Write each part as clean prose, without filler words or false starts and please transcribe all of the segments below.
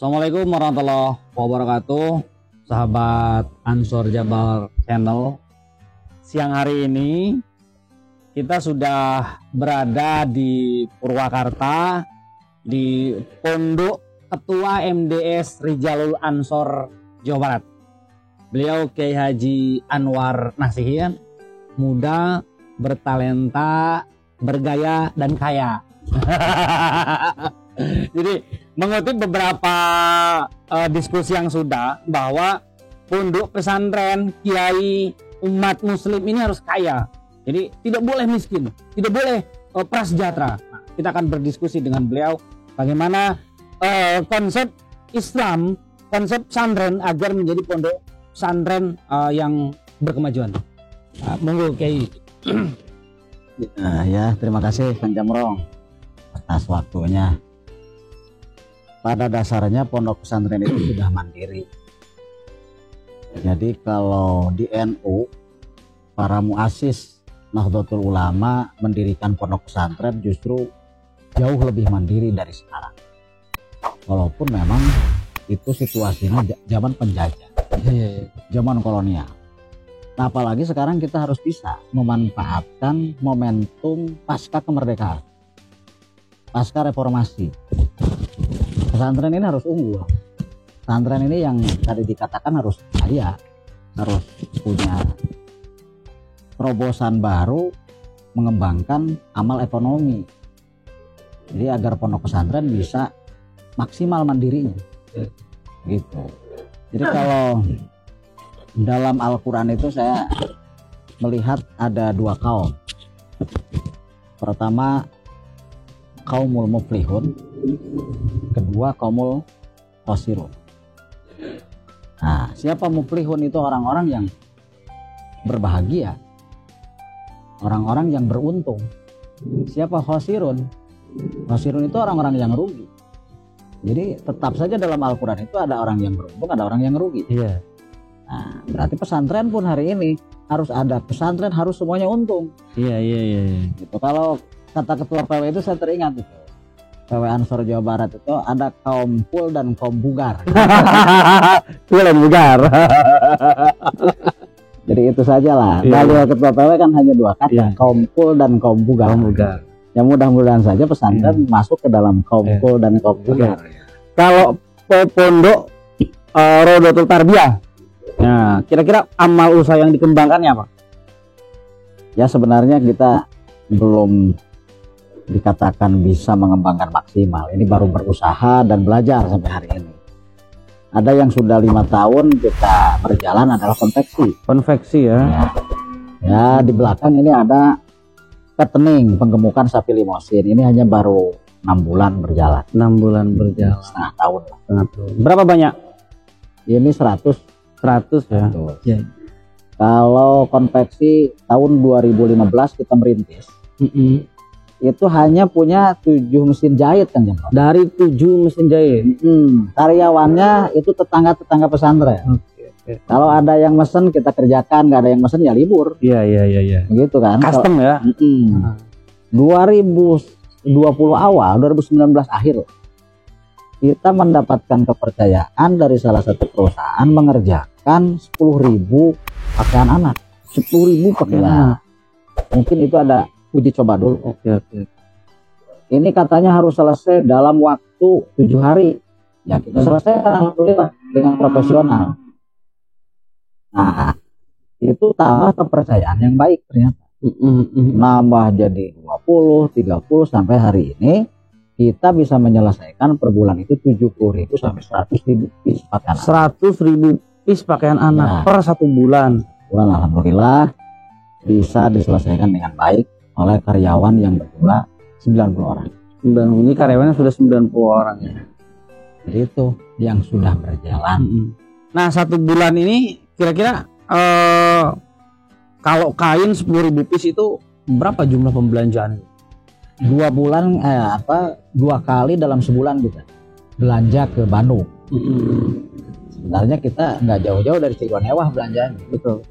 Assalamualaikum warahmatullahi wabarakatuh, sahabat Ansor Jabar Channel. Siang hari ini kita sudah berada di Purwakarta di Pondok Ketua MDS Rijalul Ansor Jawa Barat. Beliau Kiai Haji Anwar Nasihian, muda, bertalenta, bergaya dan kaya. Jadi mengutip beberapa diskusi yang sudah, bahwa pondok pesantren kiai umat muslim ini harus kaya. Jadi tidak boleh miskin, tidak boleh prasejahtera. Nah, kita akan berdiskusi dengan beliau bagaimana konsep Islam, konsep pesantren agar menjadi pondok pesantren yang berkemajuan. Monggo Kiai. Ya, terima kasih Kang Jamrong atas waktunya. Pada dasarnya pondok pesantren itu sudah mandiri. Jadi kalau di NU, para muassis Nahdlatul Ulama mendirikan pondok pesantren justru jauh lebih mandiri dari sekarang. Walaupun memang itu situasinya zaman penjajah, zaman kolonial. Nah, apalagi sekarang kita harus bisa memanfaatkan momentum pasca kemerdekaan, pasca reformasi. Pesantren ini harus unggul. Pesantren ini yang tadi dikatakan harus kaya, harus punya terobosan baru mengembangkan amal ekonomi. Jadi agar pondok pesantren bisa maksimal mandirinya. Gitu. Jadi kalau dalam Al-Quran itu saya melihat ada dua kaum. Pertama kaumul muflihun, kedua kaumul khosirun. Nah, siapa muflihun itu orang-orang yang berbahagia, orang-orang yang beruntung. Siapa khosirun? Khosirun itu orang-orang yang rugi. Jadi tetap saja dalam Al-Quran itu ada orang yang beruntung, ada orang yang rugi. Iya. Nah, berarti pesantren pun hari ini harus ada pesantren, harus semuanya untung. Iya. Gitu. Kalau kata ketua PW itu saya teringat itu. PW Ansor Jawa Barat itu ada kaum pul dan kaum bugar. Pul dan bugar. Jadi itu sajalah. Iya. Dalil ketua PW kan hanya dua kata, Iya. kaum pul dan kaum bugar. Kaum bugar. Ya mudah-mudahan saja pesantren masuk ke dalam kaum pul dan kaum bugar. Kalau pondok Rodotul Tarbiyah, nah kira-kira amal usaha yang dikembangkannya apa? Ya sebenarnya kita belum dikatakan bisa mengembangkan maksimal. Ini baru berusaha dan belajar sampai hari ini. Ada yang sudah 5 tahun kita berjalan adalah konveksi ya. Ya di belakang ini ada ketening penggemukan sapi limosin. Ini hanya baru 6 bulan berjalan. 6 bulan berjalan. Setengah tahun. Berapa banyak? Ini 100 ya. Ya. Kalau konveksi tahun 2015 kita merintis. Itu hanya punya 7 mesin jahit kan Jam. Dari 7 mesin jahit. Karyawannya itu tetangga-tetangga pesantren. Oke. Kalau ada yang mesen kita kerjakan, nggak ada yang mesen ya libur. Iya. Gitu kan. Custom ya. 2020 awal, 2019 akhir kita mendapatkan kepercayaan dari salah satu perusahaan mengerjakan 10.000 pakaian anak. 10.000 pakaian anak. Mungkin itu ada uji coba dulu. Oke. Ini katanya harus selesai dalam waktu 7 hari. Ya kita selesai alhamdulillah dengan profesional. Nah, itu tambah kepercayaan yang baik ternyata. Nambah jadi 20, 30 sampai hari ini kita bisa menyelesaikan per bulan itu 70.000 sampai 100.000 piece pakaian anak. 100.000 piece pakaian anak per 1 bulan. Alhamdulillah bisa diselesaikan dengan baik oleh karyawan yang berjumlah 90 orang. Ini karyawannya sudah 90 orang ya. Jadi itu yang sudah berjalan. Nah 1 bulan ini kira-kira kalau kain 10.000 piece itu berapa jumlah pembelanjaan? 2 bulan 2 kali dalam sebulan kita belanja ke Bandung. Sebenarnya kita nggak jauh-jauh dari Cigonewah belanjaan. Betul.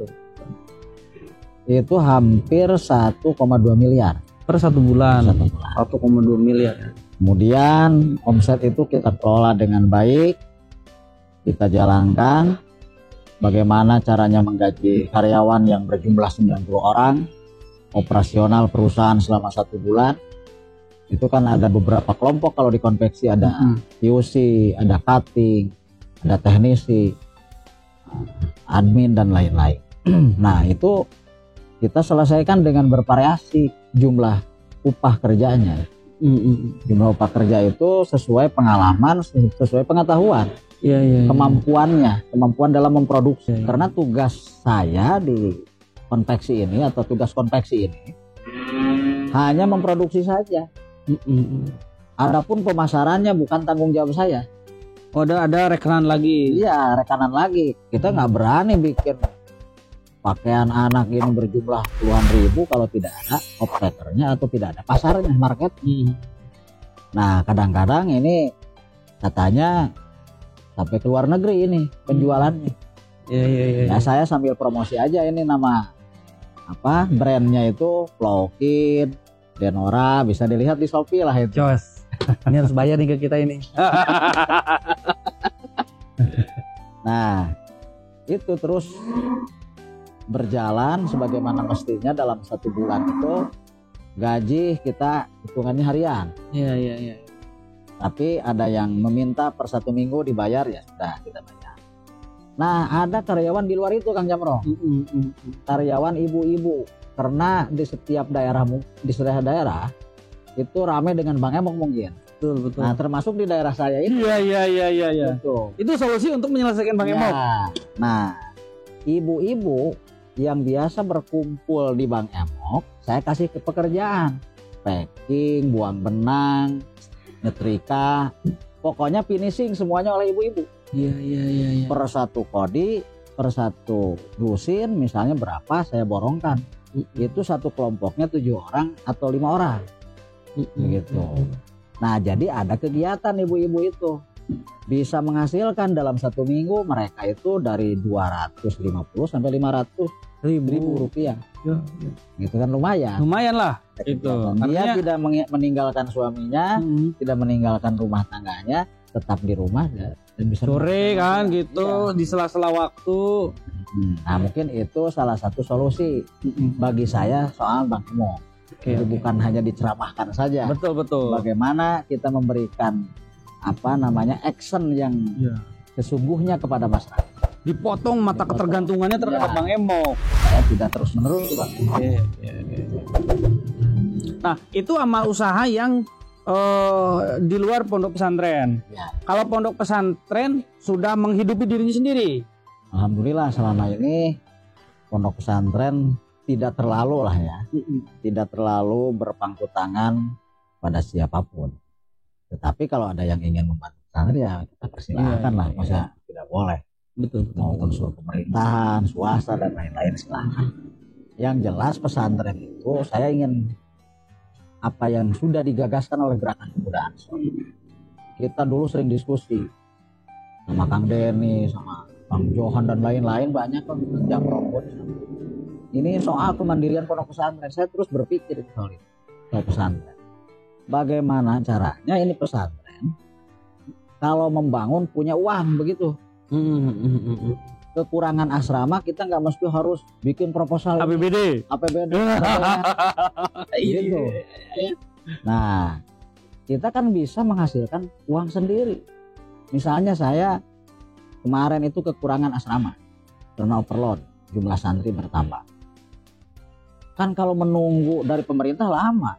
Itu hampir 1,2 miliar per 1 bulan. 1 bulan. 1,2 miliar. Kemudian omset itu kita kelola dengan baik, kita jalankan. Bagaimana caranya menggaji karyawan yang berjumlah 90 orang, operasional perusahaan selama 1 bulan. Itu kan ada beberapa kelompok kalau di konveksi, ada QC, ada cutting, ada teknisi, admin dan lain-lain. Nah itu kita selesaikan dengan bervariasi jumlah upah kerjanya. Jumlah upah kerja itu sesuai pengalaman, sesuai pengetahuan, kemampuan dalam memproduksi. Karena tugas saya di konveksi ini atau tugas konveksi ini hanya memproduksi saja. Adapun pemasarannya bukan tanggung jawab saya. Oh, ada rekanan lagi. Iya, rekanan lagi. Kita nggak berani bikin pakaian anak ini berjumlah puluhan ribu kalau tidak ada operatornya atau tidak ada pasarnya, market. Nah, kadang-kadang ini katanya sampai ke luar negeri ini penjualannya. Ya, saya sambil promosi aja ini nama brandnya itu Flowkin, Denora, bisa dilihat di Shopee lah itu. Jos. Ini harus bayar nih ke kita ini. Nah, itu terus berjalan sebagaimana mestinya. Dalam 1 bulan itu gaji kita hitungannya harian. Iya. Tapi ada yang meminta per 1 minggu dibayar, ya sudah kita bayar. Nah, ada karyawan di luar itu, Kang Jamrong. Karyawan ibu-ibu, karena di setiap daerah itu ramai dengan Bang Emok mungkin. Betul. Nah, termasuk di daerah saya ini. Iya. Betul. Itu solusi untuk menyelesaikan Bang Emok. Nah, ibu-ibu yang biasa berkumpul di Bang Emok, saya kasih ke pekerjaan. Packing, buang benang, nyetrika, pokoknya finishing semuanya oleh ibu-ibu. Iya. Per 1 kodi, per 1 dusin misalnya berapa saya borongkan. Itu 1 kelompoknya 7 orang atau 5 orang. Begitu. Nah, jadi ada kegiatan ibu-ibu itu bisa menghasilkan dalam 1 minggu mereka itu dari 250 sampai 500 ribu rupiah. Gitu kan lumayan lah itu. Dia tidak meninggalkan suaminya, tidak meninggalkan rumah tangganya, tetap di rumah dan bisa sore kan gitu, di sela-sela waktu. Nah, mungkin itu salah satu solusi bagi saya soal Bang Emok. Itu bukan hanya diceramahkan saja. Betul. Bagaimana kita memberikan action yang sesungguhnya kepada masyarakat. Dipotong mata ketergantungannya terhadap Bang Emok. Saya tidak terus menerus, Bang. Nah, itu amal usaha yang di luar pondok pesantren. Kalau pondok pesantren sudah menghidupi dirinya sendiri. Alhamdulillah selama ini pondok pesantren tidak terlalu lah ya, tidak terlalu berpangku tangan pada siapapun. Tetapi kalau ada yang ingin membantu pesantren, ya kita persilakan lah, masa tidak boleh. Betul. Mau unsur pemerintahan, swasta dan lain-lain silakan. Yang jelas pesantren itu saya ingin apa yang sudah digagaskan oleh Gerakan Pemuda Ansor. Kita dulu sering diskusi sama Kang Denny, sama Bang Johan dan lain-lain, banyak kan yang robot. Ini soal kemandirian pondok pesantren. Saya terus berpikir soal itu, soal pesantren. Bagaimana caranya ini pesantren kalau membangun punya uang begitu. Kekurangan asrama kita nggak mesti harus bikin proposal APBD. Gitu. Nah, kita kan bisa menghasilkan uang sendiri. Misalnya saya kemarin itu kekurangan asrama karena overload, jumlah santri bertambah. Kan kalau menunggu dari pemerintah lama,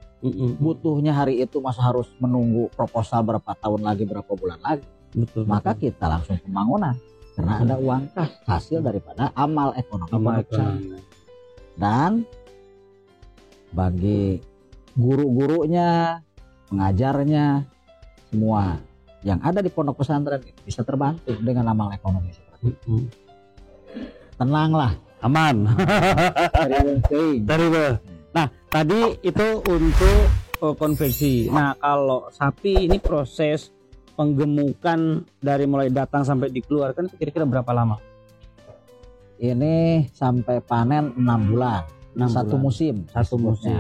butuhnya hari itu masa harus menunggu proposal berapa tahun lagi, berapa bulan lagi. Maka kita langsung pembangunan karena ada uang kas hasil daripada amal ekonomi. Dan bagi guru-gurunya, pengajarnya, semua yang ada di pondok pesantren bisa terbantu dengan amal ekonomi seperti itu. Tenanglah, aman. Nah, tadi itu untuk konveksi. Nah, kalau sapi ini proses penggemukan dari mulai datang sampai dikeluarkan itu kira-kira berapa lama? Ini sampai panen 6 bulan. 1 musim. Satu musim.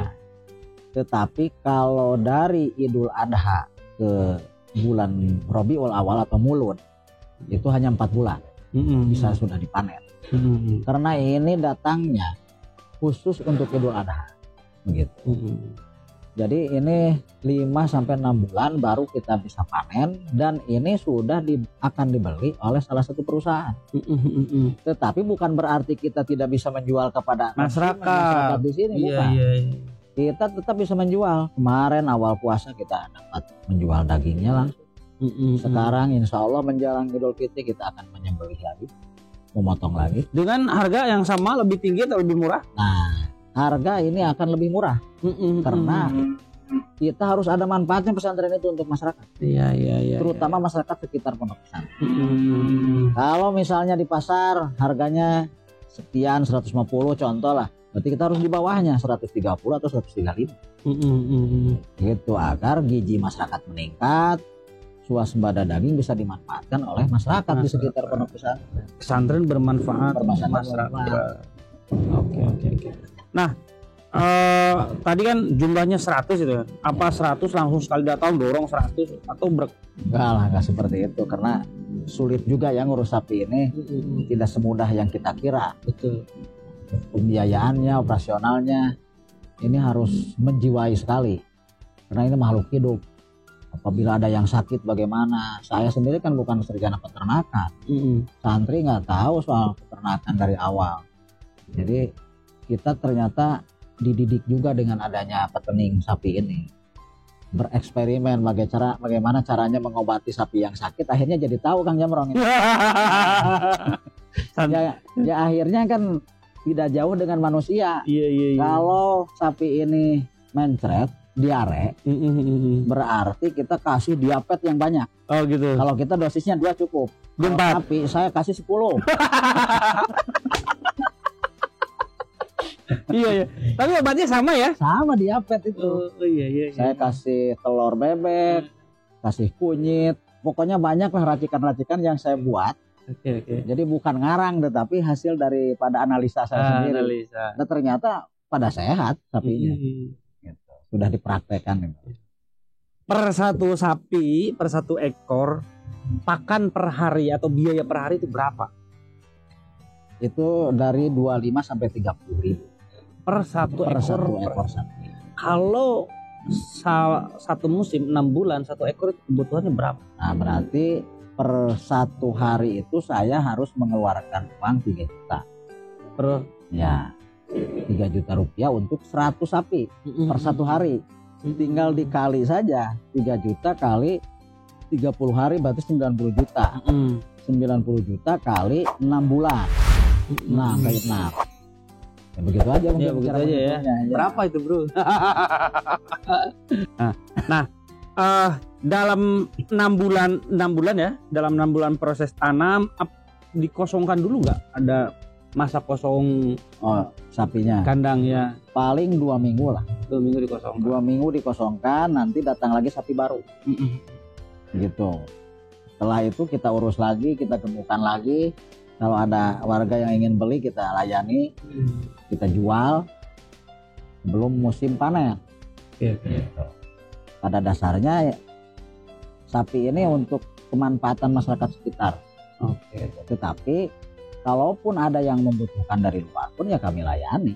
Tetapi kalau dari Idul Adha ke bulan Rabiul Awal atau Mulud itu hanya 4 bulan bisa sudah dipanen. Karena ini datangnya khusus untuk Idul Adha begitu. Jadi ini 5-6 bulan baru kita bisa panen, dan ini sudah akan dibeli oleh salah satu perusahaan. Tetapi bukan berarti kita tidak bisa menjual kepada masyarakat di sini, bukan. Kita tetap bisa menjual. Kemarin awal puasa kita dapat menjual dagingnya langsung. Sekarang insya Allah menjelang Idul Fitri kita akan menyembelih lagi, memotong lagi. Dengan harga yang sama, lebih tinggi atau lebih murah? Nah, harga ini akan lebih murah karena kita harus ada manfaatnya pesantren itu untuk masyarakat. Iya. Terutama masyarakat sekitar pondok pesantren. Kalau misalnya di pasar harganya sekian 150 contoh lah, berarti kita harus di bawahnya 130 atau 135. Gitu agar gizi masyarakat meningkat, swasembada daging bisa dimanfaatkan oleh masyarakat di sekitar pondok pesantren. Pesantren bermanfaat untuk masyarakat. Oke. Nah, tadi kan jumlahnya 100 itu. Apa 100 langsung sekali datang dorong 100 atau enggak lah, enggak seperti itu, karena sulit juga ya ngurus sapi ini. Tidak semudah yang kita kira. Betul. Pembiayaannya, operasionalnya ini harus menjiwai sekali. Karena ini makhluk hidup. Apabila ada yang sakit bagaimana? Saya sendiri kan bukan sarjana peternakan. Santri nggak tahu soal peternakan dari awal. Jadi kita ternyata dididik juga dengan adanya petening sapi ini, bereksperimen bagaimana caranya mengobati sapi yang sakit. Akhirnya jadi tahu Kang Jamrong ini. ya akhirnya kan tidak jauh dengan manusia. Iya. Kalau sapi ini mencret diare, berarti kita kasih diapet yang banyak. Oh gitu. Kalau kita dosisnya 2 cukup. 4. Tapi saya kasih 10. Iya. Tapi obatnya sama ya? Sama diapet itu. Iya. Saya kasih telur bebek, kasih kunyit, pokoknya banyak lah racikan-racikan yang saya buat. Oke. Jadi bukan ngarang, tetapi hasil daripada analisa saya sendiri. Dan ternyata pada sehat sapinya. Gitu. Sudah dipraktekkan. Per satu sapi, per satu ekor, pakan per hari atau biaya per hari itu berapa? Itu dari 25 sampai 30 ribu per satu ekor sapi. Kalau satu musim 6 bulan, satu ekor itu kebutuhannya berapa? Nah, berarti per satu hari itu saya harus mengeluarkan uang 3 juta. 3 juta rupiah untuk 100 sapi per satu hari. Tinggal dikali saja 3 juta kali 30 hari berarti 90 juta. 90 juta kali 6 bulan. Nah, kayak ya begitu aja mungkin. Ya begitu aja ya. Berapa itu, Bro? Nah, dalam 6 bulan ya, dalam 6 bulan proses tanam dikosongkan dulu nggak? Ada masa kosong sapinya? Kandangnya paling 2 minggu lah. 2 minggu dikosongkan. 2 minggu dikosongkan, nanti datang lagi sapi baru. Gitu. Setelah itu kita urus lagi, kita temukan lagi. Kalau ada warga yang ingin beli, kita layani, kita jual sebelum musim panen. Pada dasarnya sapi ini untuk kemanfaatan masyarakat sekitar. Tetapi kalaupun ada yang membutuhkan dari luar pun ya kami layani,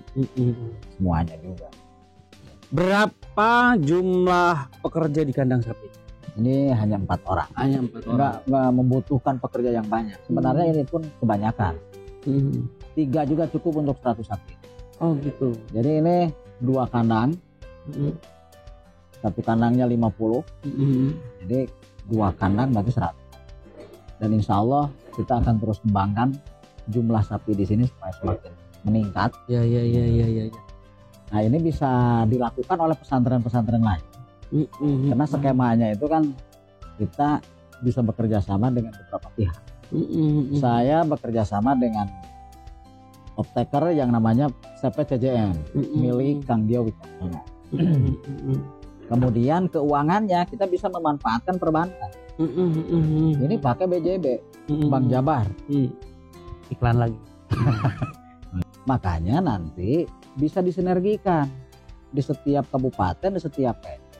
semuanya juga. Berapa jumlah pekerja di kandang sapi? Ini hanya 4 orang. Hanya 4 orang. Nggak membutuhkan pekerja yang banyak. Sebenarnya ini pun kebanyakan. 3 juga cukup untuk 100 sapi. Oh gitu. Jadi ini 2 kandang. Satu kandangnya 50. Jadi 2 kandang berarti 100. Dan insya Allah kita akan terus kembangkan jumlah sapi di sini supaya semakin meningkat. Ya. Nah, ini bisa dilakukan oleh pesantren-pesantren lain. Karena skemanya itu kan kita bisa bekerja sama dengan beberapa pihak. Saya bekerja sama dengan optaker yang namanya CPCJN milik Kang Dio Wicaksono. Kemudian keuangannya kita bisa memanfaatkan perbankan. Ini pakai BJB, Bank Jabar. Iklan lagi. Makanya nanti bisa disinergikan di setiap kabupaten, di setiap PT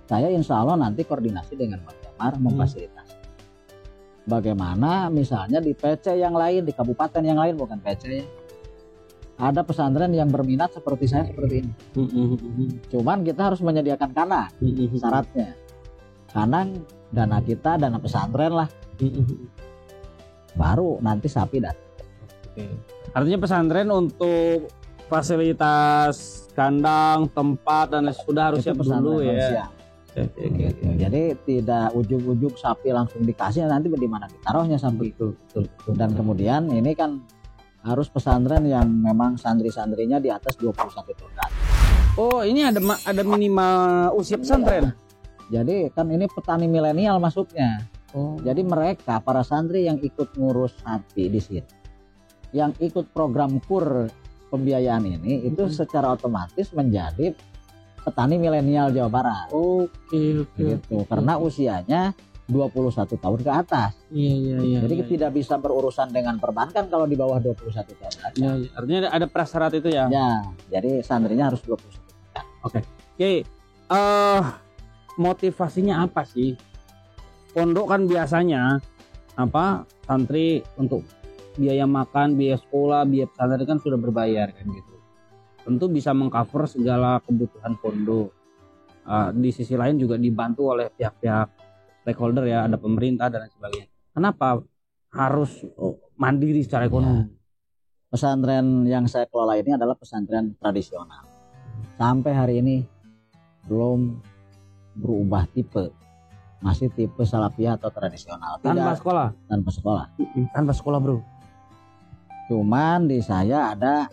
saya insya Allah nanti koordinasi dengan Pak Jamar memfasilitasi. Bagaimana misalnya di PC yang lain, di kabupaten yang lain, bukan PC ya, ada pesantren yang berminat seperti saya seperti ini. Cuman kita harus menyediakan kanang, syaratnya kanang, dana kita, dana pesantren lah, baru nanti sapi dan. Artinya pesantren untuk fasilitas kandang, tempat dan lain sudah harus siap dulu ya. Gitu. Jadi tidak ujug-ujug sapi langsung dikasih, nanti di mana ditaruhnya sapi itu. Dan kemudian ini kan harus pesantren yang memang santri-santrinya di atas 21 tahun. Oh, ini ada minimal usia pesantren. Jadi kan ini petani milenial masuknya. Jadi mereka para santri yang ikut ngurus sapi di sini, yang ikut program KUR pembiayaan ini, itu secara otomatis menjadi petani milenial Jawa Barat. Oke. Gitu. Karena usianya 21 tahun ke atas. Iya. Jadi tidak bisa berurusan dengan perbankan kalau di bawah 21 tahun. Iya. Artinya ada prasyarat itu ya. Ya, jadi santrinya harus 21 tahun. Oke. Motivasinya apa sih? Pondok kan biasanya santri untuk biaya makan, biaya sekolah, biaya pesantren kan sudah berbayar kan gitu. Tentu bisa mengcover segala kebutuhan pondok. Di sisi lain juga dibantu oleh pihak-pihak stakeholder ya, ada pemerintah dan lain sebagainya. Kenapa harus mandiri secara ekonomi? Pesantren yang saya kelola ini adalah pesantren tradisional. Sampai hari ini belum berubah tipe, masih tipe salafiyah atau tradisional. Tanpa sekolah? Tanpa sekolah bro. Cuman di saya ada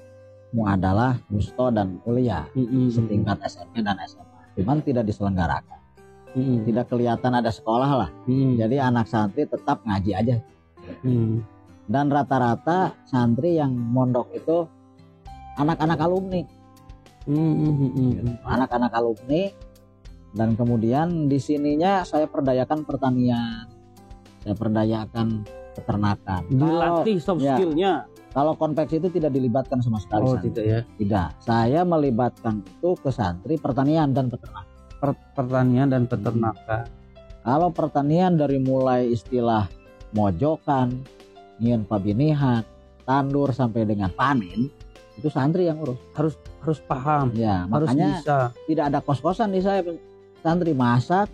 muadalah, musto dan kuliah setingkat SMP dan SMA. Cuman tidak diselenggarakan. Tidak kelihatan ada sekolah lah. Jadi anak santri tetap ngaji aja. Dan rata-rata santri yang mondok itu anak-anak alumni. Anak-anak alumni. Dan kemudian di sininya saya perdayakan pertanian, saya perdayakan peternakan. Dilatih soft skillnya. Kalau konveksi itu tidak dilibatkan sama sekali. Tidak ya? Tidak. Saya melibatkan itu ke santri pertanian dan peternakan. Pertanian dan peternakan. Kalau pertanian dari mulai istilah mojokan, nyian pabinihan, tandur sampai dengan panen, itu santri yang urus. Harus paham. Ya, harus makanya bisa. Tidak ada kos-kosan di saya. Santri masak.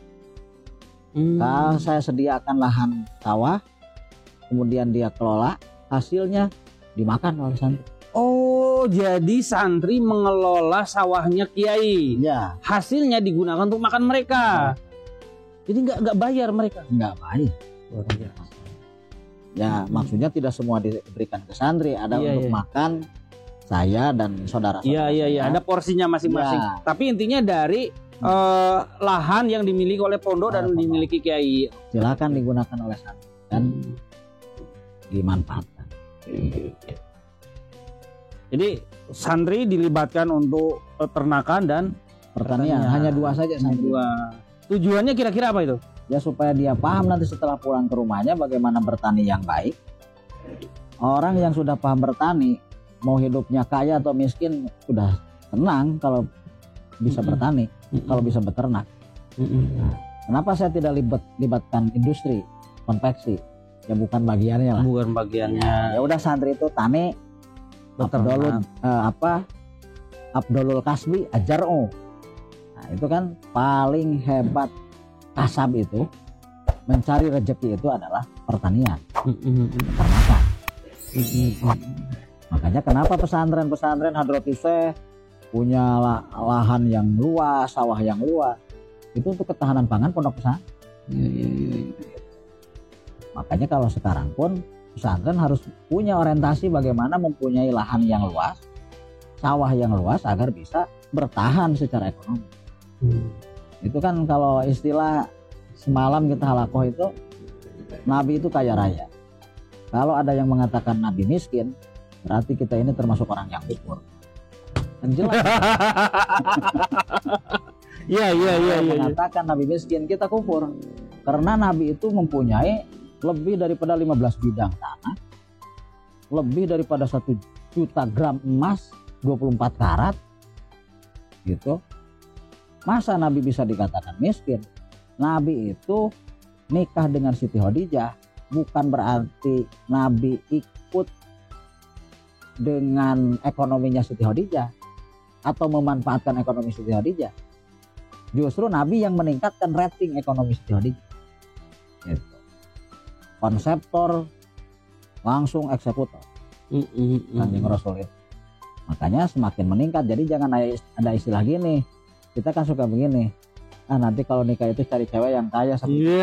Kalau saya sediakan lahan sawah, kemudian dia kelola, hasilnya dimakan oleh santri. Oh, jadi santri mengelola sawahnya kiai. Ya. Hasilnya digunakan untuk makan mereka. Jadi nggak bayar mereka. Nggak bayar. Ya, maksudnya tidak semua diberikan ke santri, ada untuk makan saya dan saudara-saudara. Iya. Ada porsinya masing-masing. Ya. Tapi intinya dari lahan yang dimiliki oleh pondok dan dimiliki kiai. Silakan digunakan oleh santri dan dimanfaatkan. Jadi santri dilibatkan untuk peternakan dan pertanian. Hanya dua saja santri. Tujuannya kira-kira apa itu? Ya supaya dia paham nanti setelah pulang ke rumahnya bagaimana bertani yang baik. Orang yang sudah paham bertani, mau hidupnya kaya atau miskin sudah tenang kalau bisa bertani, kalau bisa beternak. Nah, kenapa saya tidak libatkan industri konveksi? Ya bukan bagiannya lah. Bukan bagiannya. Ya udah santri itu tani, Abdulul Kasbi ajar'u. Nah, itu kan paling hebat kasab itu, mencari rezeki itu adalah pertanian, peternakan. Makanya kenapa pesantren Hadratus Syekh punya lahan yang luas, sawah yang luas, itu untuk ketahanan pangan pondok pesantren. Makanya kalau sekarang pun pesantren harus punya orientasi bagaimana mempunyai lahan yang luas, sawah yang luas agar bisa bertahan secara ekonomi. Itu kan kalau istilah semalam kita halakoh itu, Nabi itu kaya raya. Kalau ada yang mengatakan Nabi miskin, berarti kita ini termasuk orang yang kufur. Kan jelas. Iya. Mengatakan Nabi miskin, kita kufur. Karena Nabi itu mempunyai lebih daripada 15 bidang tanah, lebih daripada 1 juta gram emas, 24 karat, gitu. Masa Nabi bisa dikatakan miskin? Nabi itu nikah dengan Siti Khadijah bukan berarti Nabi ikut dengan ekonominya Siti Khadijah atau memanfaatkan ekonomi Siti Khadijah. Justru Nabi yang meningkatkan rating ekonomi Siti Khadijah. Gitu. Konseptor langsung eksekutor. Kanjeng Rasul itu. Makanya semakin meningkat. Jadi jangan ada istilah gini. Kita kan suka begini. Nanti kalau nikah itu cari cewek yang kaya seperti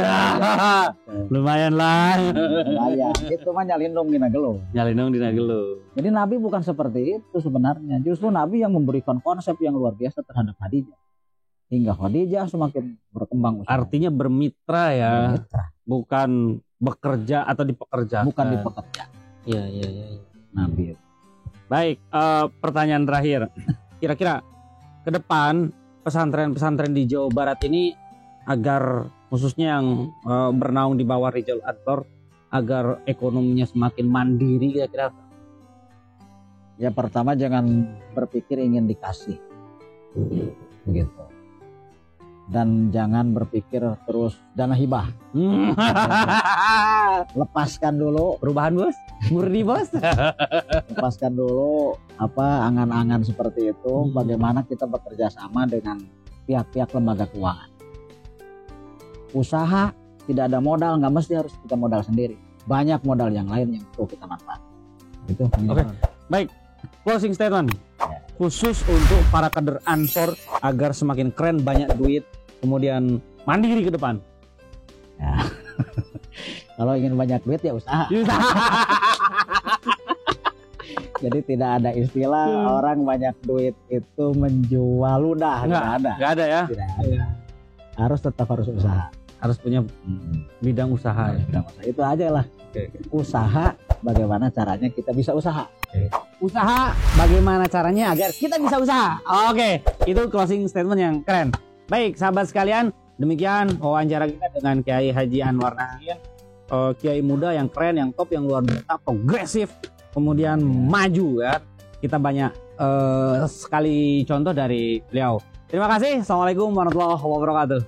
lumayan lah. Lumayan. Itu mah nyalindung dina gelo. Nyalindung dina gelo. Jadi Nabi bukan seperti itu sebenarnya. Justru Nabi yang memberikan konsep yang luar biasa terhadap Khadijah. Hingga Khadijah semakin berkembang usaha. Artinya bermitra ya. Bermitra. Bukan bekerja atau dipekerjakan. Bukan dipekerja. Iya. Nabi. Baik, pertanyaan terakhir. Kira-kira ke depan pesantren-pesantren di Jawa Barat ini agar khususnya yang bernaung di bawah Rijal Adthor agar ekonominya semakin mandiri kira-kira? Ya pertama jangan berpikir ingin dikasih. Begitu. Dan jangan berpikir terus dana hibah. Lepaskan dulu. Perubahan bos, murni bos. Lepaskan dulu angan-angan seperti itu. Bagaimana kita bekerja sama dengan pihak-pihak lembaga keuangan. Usaha tidak ada modal, nggak mesti harus kita modal sendiri. Banyak modal yang lain yang perlu kita manfaatkan. Itu. Oke. Baik. Closing statement. Khusus untuk para kader Ansor agar semakin keren, banyak duit, kemudian mandiri ke depan. Ya. Kalau ingin banyak duit ya usaha. Jadi tidak ada istilah orang banyak duit itu menjual ludah. Nggak ada ya. Tidak ada. Harus tetap harus usaha. Harus punya bidang usaha. Bidang usaha. Itu aja lah. Usaha bagaimana caranya kita bisa usaha. Usaha bagaimana caranya agar kita bisa usaha. Oke, itu closing statement yang keren. Baik, sahabat sekalian, demikian wawancara kita dengan Kiai Haji Anwar Nahyan, kiai muda yang keren, yang top, yang luar biasa, progresif, kemudian maju ya. Kita banyak sekali contoh dari beliau. Terima kasih. Assalamualaikum warahmatullahi wabarakatuh.